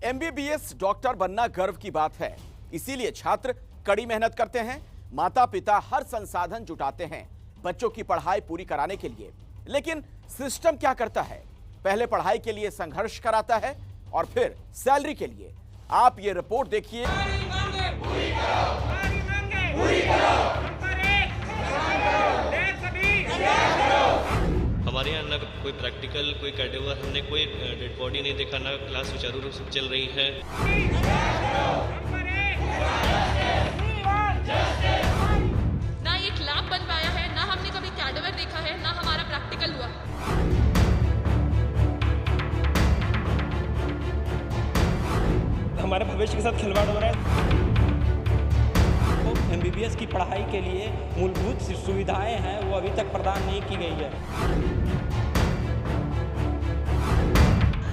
MBBS doctor बनना गर्व की बात है, इसीलिए छात्र कड़ी मेहनत करते हैं। माता पिता हर संसाधन जुटाते हैं बच्चों की पढ़ाई पूरी कराने के लिए। लेकिन सिस्टम क्या करता है? पहले पढ़ाई के लिए संघर्ष कराता है और फिर सैलरी के लिए। आप ये रिपोर्ट देखिए। हमारे यहाँ ना कोई प्रैक्टिकल, कोई कैडेवर, हमने कोई डेड बॉडी नहीं देखा, ना क्लास सुचारू रूप से चल रही है। ना एक लैब बन पाया है, ना हमने कभी कैडेवर देखा है, ना हमारा प्रैक्टिकल हुआ। हमारे भविष्य के साथ खिलवाड़ हो रहा है। एमबीबीएस की पढ़ाई के लिए मूलभूत सुविधाएं हैं, वो अभी तक प्रदान नहीं की गई है।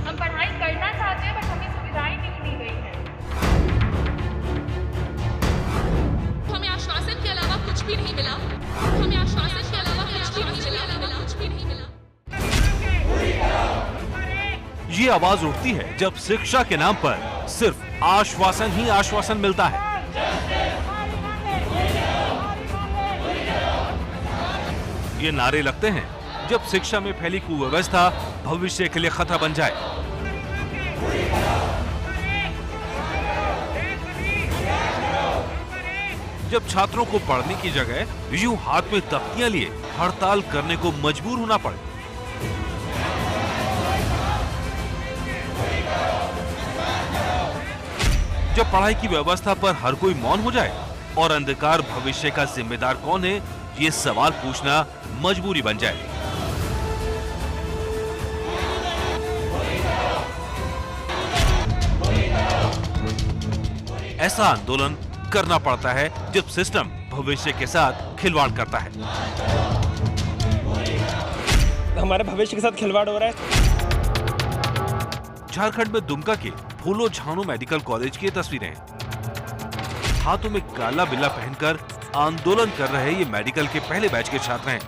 हम पढ़ाई करना चाहते हैं, बट हमें सुविधाएं नहीं दी गई हैं। हमें आश्वासन के अलावा कुछ भी नहीं मिला। हमें आश्वासन के अलावा कुछ भी नहीं मिला। कुछ भी नहीं मिला। ये आवाज उठती है जब शिक्षा के नाम पर सिर्फ आश्वासन ही आश्वासन मिलता है। ये नारे लगते हैं जब शिक्षा में फैली कुव्यवस्था भविष्य के लिए खतरा बन जाए। जब छात्रों को पढ़ने की जगह यूं हाथ में तख्तियां लिए हड़ताल करने को मजबूर होना पड़े। जब पढ़ाई की व्यवस्था पर हर कोई मौन हो जाए और अंधकार भविष्य का जिम्मेदार कौन है, ये सवाल पूछना मजबूरी बन जाए। ऐसा आंदोलन करना पड़ता है जब सिस्टम भविष्य के साथ खिलवाड़ करता है। हमारे भविष्य के साथ खिलवाड़ हो रहा है। झारखंड में दुमका के फूलो झानो मेडिकल कॉलेज की तस्वीरें हैं। हाथों में काला बिल्ला पहनकर आंदोलन कर रहे ये मेडिकल के पहले बैच के छात्र हैं।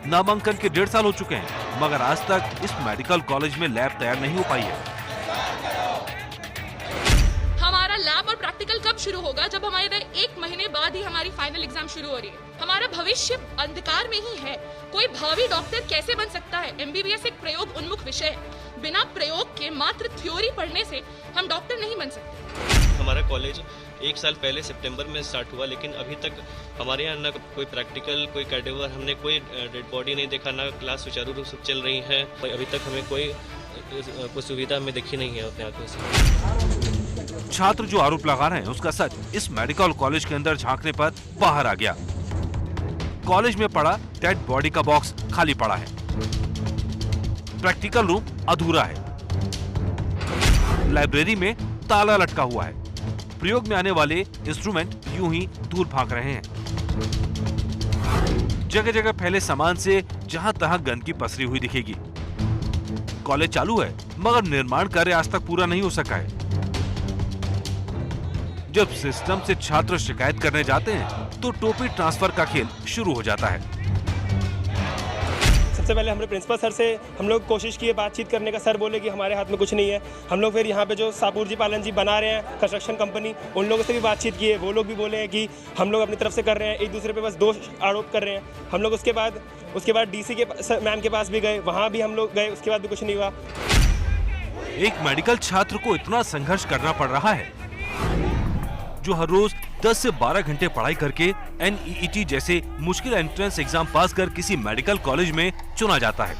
नामांकन के 1.5 साल हो चुके हैं, मगर आज तक इस मेडिकल कॉलेज में लैब तैयार नहीं हो पाई है। हमारा लैब और प्रैक्टिकल कब शुरू होगा? जब हमारे 1 महीने बाद ही हमारी फाइनल एग्जाम शुरू हो रही है। हमारा भविष्य अंधकार में ही है। कोई भावी डॉक्टर कैसे बन सकता है? एमबीबीएस एक प्रयोग उन्मुख विषय है। बिना प्रयोग के मात्र थ्योरी पढ़ने से हम डॉक्टर नहीं बन सकते। हमारा कॉलेज 1 साल पहले सितंबर में स्टार्ट हुआ, लेकिन अभी तक हमारे यहाँ ना कोई प्रैक्टिकल, कोई कैडेवर, हमने कोई डेड बॉडी नहीं देखा, ना क्लास सुचारू रूप से चल रही है। अभी तक हमें कोई सुविधा हमें देखी नहीं है अपने आंखों से। छात्र जो आरोप लगा रहे हैं उसका सच इस मेडिकल कॉलेज के अंदर झांकने पर बाहर आ गया। कॉलेज में पड़ा डेड बॉडी का बॉक्स खाली पड़ा है, प्रैक्टिकल रूम अधूरा है, लाइब्रेरी में ताला लटका हुआ है, प्रयोग में आने वाले इंस्ट्रूमेंट यूं ही दूर भाग रहे हैं। जगह जगह फैले सामान से जहां तहां गंदगी पसरी हुई दिखेगी। कॉलेज चालू है मगर निर्माण कार्य आज तक पूरा नहीं हो सका है। जब सिस्टम से छात्र शिकायत करने जाते हैं तो टोपी ट्रांसफर का खेल शुरू हो जाता है। सबसे पहले हमारे प्रिंसिपल सर से हम लोग कोशिश किए बातचीत करने का। सर बोले कि हमारे हाथ में कुछ नहीं है। हम लोग फिर यहाँ पे जो सापुर जी पालन जी बना रहे हैं कंस्ट्रक्शन कंपनी, उन लोगों से भी बातचीत किए। वो लोग भी बोले हैं कि हम लोग अपनी तरफ से कर रहे हैं, एक दूसरे पे बस दोष आरोप कर रहे हैं। हम लोग उसके बाद डीसी के मैम के पास भी गए, वहाँ भी हम लोग गए, उसके बाद भी कुछ नहीं हुआ। एक मेडिकल छात्र को इतना संघर्ष करना पड़ रहा है जो हर रोज 10 से 12 घंटे पढ़ाई करके NEET जैसे मुश्किल एंट्रेंस एग्जाम पास कर किसी मेडिकल कॉलेज में चुना जाता है।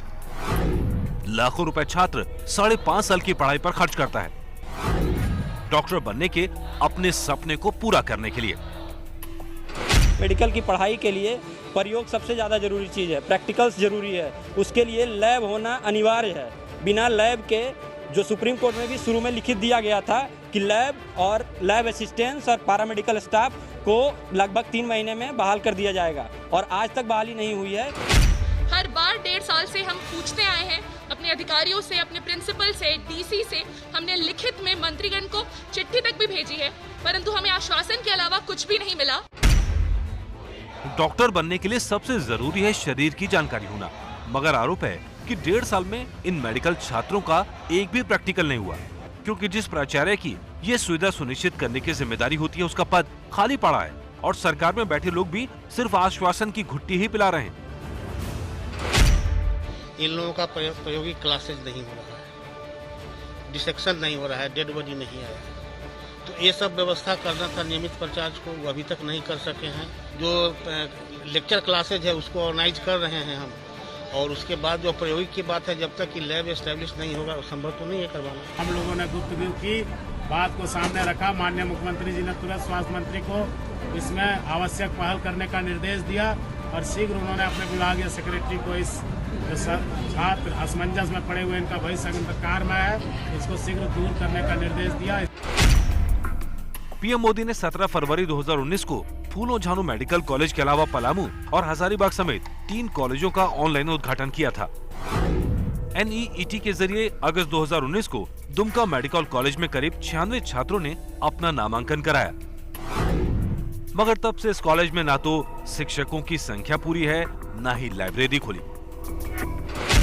लाखों रुपए छात्र 5.5 साल की पढ़ाई पर खर्च करता है डॉक्टर बनने के अपने सपने को पूरा करने के लिए। मेडिकल की पढ़ाई के लिए प्रयोग सबसे ज़्यादा जरूरी चीज़ है, प्रैक्टिकल्स जरूरी है। उसके लिए लैब होना अनिवार्य है। बिना लैब के, जो सुप्रीम कोर्ट में भी शुरू में लिखित दिया गया था कि लैब और लैब असिस्टेंट्स और पैरामेडिकल स्टाफ को लगभग 3 महीने में बहाल कर दिया जाएगा, और आज तक बहाली नहीं हुई है। हर बार 1.5 साल से हम पूछते आए हैं अपने अधिकारियों से, अपने प्रिंसिपल से, डीसी से। हमने लिखित में मंत्रीगण को चिट्ठी तक भी भेजी है, परंतु हमें आश्वासन के अलावा कुछ भी नहीं मिला। डॉक्टर बनने के लिए सबसे जरूरी है शरीर की जानकारी होना, मगर आरोप है कि 1.5 साल में इन मेडिकल छात्रों का एक भी प्रैक्टिकल नहीं हुआ। क्योंकि जिस प्राचार्य की ये सुविधा सुनिश्चित करने की जिम्मेदारी होती है उसका पद खाली पड़ा है और सरकार में बैठे लोग भी सिर्फ आश्वासन की घुट्टी ही पिला रहे हैं। इन लोगों का प्रायोगिक क्लासेज नहीं हो रहा है, डिसेक्शन नहीं हो रहा है, डेड बॉडी नहीं आया है, तो ये सब व्यवस्था करना था नियमित प्राचार्य को, वो अभी तक नहीं कर सके हैं। जो लेक्चर क्लासेज है उसको ऑर्गेनाइज कर रहे हैं हम, और उसके बाद जो प्रायोगिक की बात है जब तक कि लैब एस्टेब्लिश नहीं होगा संभव तो नहीं है करवाना। हम लोगों ने गुफ्तगू की, बात को सामने रखा, माननीय मुख्यमंत्री जी ने तुरंत स्वास्थ्य मंत्री को इसमें आवश्यक पहल करने का निर्देश दिया और शीघ्र उन्होंने अपने विभागीय सेक्रेटरी को इस छात्र असमंजस में पड़े हुए इनका भविष्य अंधकार में है, इसको शीघ्र दूर करने का निर्देश दिया। पीएम मोदी ने 17 फरवरी 2019 को फूलो झानो मेडिकल कॉलेज के अलावा पलामू और हजारीबाग समेत 3 कॉलेजों का ऑनलाइन उद्घाटन किया था। NEET के जरिए अगस्त 2019 को दुमका मेडिकल कॉलेज में करीब 96 छात्रों ने अपना नामांकन कराया, मगर तब से इस कॉलेज में ना तो शिक्षकों की संख्या पूरी है, ना ही लाइब्रेरी खुली।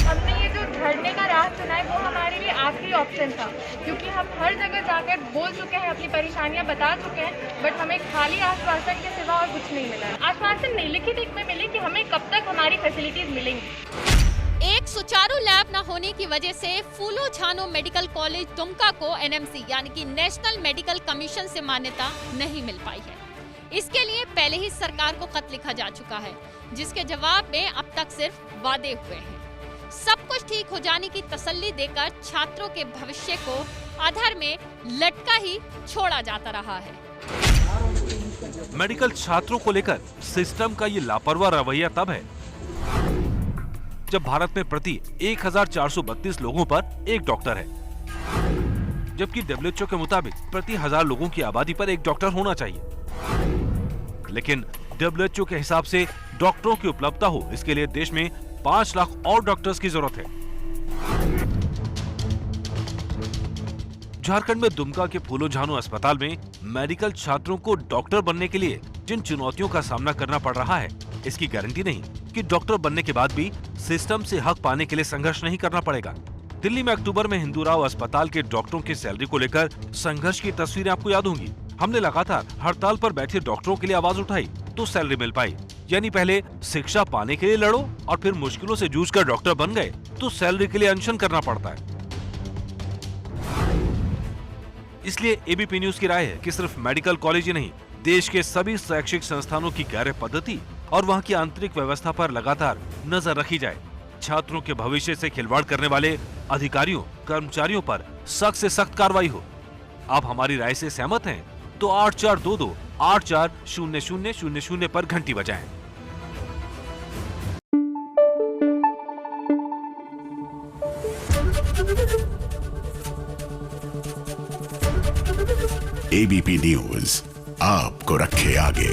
हमने ये जो धरने का राह चुना है वो हमारे लिए आखिरी ऑप्शन था, क्योंकि हम हर जगह जाकर बोल चुके हैं, अपनी परेशानियां बता चुके हैं, बट हमें खाली आश्वासन के सिवा और कुछ नहीं मिला। आश्वासन नहीं, लिखित एक में मिले कि हमें कब तक हमारी फैसिलिटीज मिलेंगी। एक सुचारू लैब न होने की वजह से फूलो झानो मेडिकल कॉलेज दुमका को NMC यानी कि नेशनल मेडिकल कमीशन से मान्यता नहीं मिल पाई है। इसके लिए पहले ही सरकार को खत लिखा जा चुका है, जिसके जवाब में अब तक सिर्फ वादे हुए हैं। सब कुछ ठीक हो जाने की तसल्ली देकर छात्रों के भविष्य को आधार में लटका ही छोड़ा जाता रहा है। मेडिकल छात्रों को लेकर सिस्टम का ये लापरवाह रवैया तब है जब भारत में प्रति 1432 लोगों पर एक डॉक्टर है, जबकि WHO के मुताबिक प्रति 1000 लोगों की आबादी पर एक डॉक्टर होना चाहिए। लेकिन WHO के हिसाब से डॉक्टरों की उपलब्धता हो, इसके लिए देश में 5 लाख और डॉक्टर्स की जरूरत है। झारखंड में दुमका के फूलो झानो अस्पताल में मेडिकल छात्रों को डॉक्टर बनने के लिए जिन चुनौतियों का सामना करना पड़ रहा है, इसकी गारंटी नहीं कि डॉक्टर बनने के बाद भी सिस्टम से हक पाने के लिए संघर्ष नहीं करना पड़ेगा। दिल्ली में अक्टूबर में हिंदूराव अस्पताल के डॉक्टरों की सैलरी को लेकर संघर्ष की तस्वीरें आपको याद होंगी। हमने लगातार हड़ताल पर बैठे डॉक्टरों के लिए आवाज उठाई तो सैलरी मिल पाई। यानी पहले शिक्षा पाने के लिए लड़ो और फिर मुश्किलों से जूझकर डॉक्टर बन गए तो सैलरी के लिए अनशन करना पड़ता है। इसलिए एबीपी न्यूज की राय है कि सिर्फ मेडिकल कॉलेज ही नहीं, देश के सभी शैक्षिक संस्थानों की कार्य पद्धति और वहां की आंतरिक व्यवस्था पर लगातार नजर रखी जाए। छात्रों के भविष्य से खिलवाड़ करने वाले अधिकारियों, कर्मचारियों पर सख्त से सख्त कार्रवाई हो। आप हमारी राय से सहमत हैं तो 8422 840000 पर घंटी बजाएं। एबीपी न्यूज आपको रखे आगे।